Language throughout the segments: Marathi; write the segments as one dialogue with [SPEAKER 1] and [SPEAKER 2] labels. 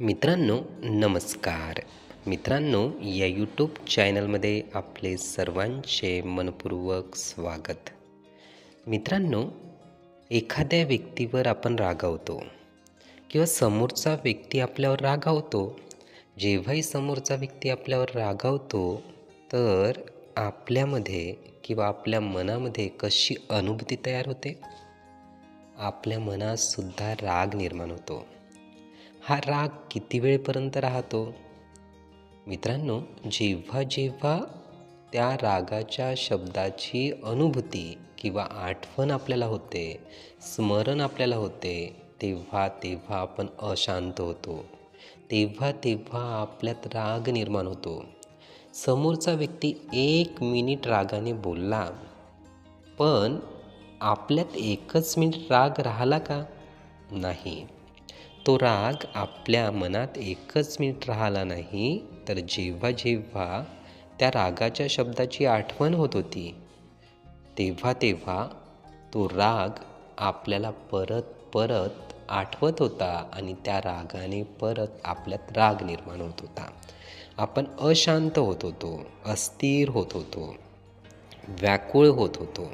[SPEAKER 1] मित्रांनो, नमस्कार. मित्रांनो, या यूट्यूब चॅनलमध्ये आपले सर्वांचे मनपूर्वक स्वागत. मित्रांनो, एखाद्या व्यक्तीवर आपण रागावतो किंवा समोरचा व्यक्ती आपल्यावर रागावतो. जेव्हाही समोरचा व्यक्ती आपल्यावर रागावतो, तर आपल्यामध्ये किंवा आपल्या मनामध्ये कशी अनुभूती तयार होते? आपल्या मनात सुद्धा राग निर्माण होतो. हा राग किती वेळपर्यंत राहतो? मित्रांनो, जेव्हा जेव्हा त्या रागाच्या शब्दाची अनुभूती किंवा आठवण आपल्याला होते, स्मरण आपल्याला होते, तेव्हा तेव्हा आपण अशांत होतो. तेव्हा तेव्हा आपल्यात राग निर्माण होतो. समोरचा व्यक्ती 1 मिनिट रागाने बोलला, पण आपल्यात 1च मिनिट राग राहिला का? नाही. तो राग आपल्या मनात 1च मिनिट राहिला नाही, तर जेव्हा जेव्हा त्या रागाच्या शब्दाची आठवण होत होती, तेव्हा तेव्हा तो राग आपल्याला परत परत आठवत होता आणि त्या रागाने परत आपल्यात राग निर्माण होत होता. आपण अशांत होत होतो, अस्थिर होत होतो, व्याकुळ होत होतो.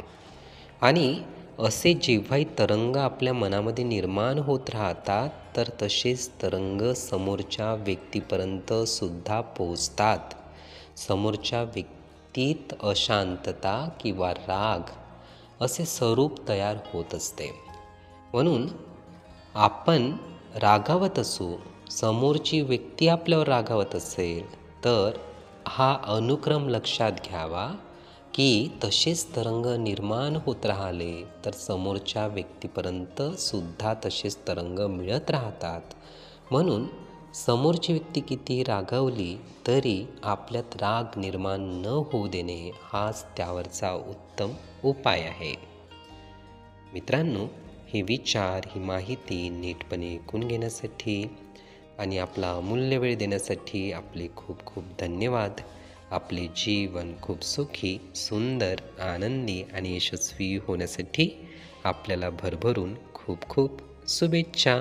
[SPEAKER 1] आणि असे जेव्हाही तरंग आपल्या मनामध्ये निर्माण होत राहतात, तर तसेच तरंग समोरच्या व्यक्तीपर्यंत सुद्धा पोहोचतात. समोरच्या व्यक्तीत अशांतता किंवा राग असे स्वरूप तयार होत असते. म्हणून आपण रागावत असू, समोरची व्यक्ती आपल्यावर रागावत असेल, तर हा अनुक्रम लक्षात घ्यावा की तसेच तरंग निर्माण होत राहिले तर समोरच्या व्यक्तीपर्यंत सुद्धा तसेच तरंग मिळत राहतात. म्हणून समोरची व्यक्ती किती रागावली तरी आपल्यात राग निर्माण न होऊ देणे हाच त्यावरचा उत्तम उपाय आहे. मित्रांनो, हे विचार, ही माहिती नीटपणे ऐकून घेण्यासाठी आणि आपला अमूल्य वेळ देण्यासाठी आपले खूप खूप धन्यवाद. आपले जीवन खूप सुखी, सुंदर, आनंदी आणि यशस्वी होण्यासाठी आपल्याला भरभरून खूप खूप शुभेच्छा.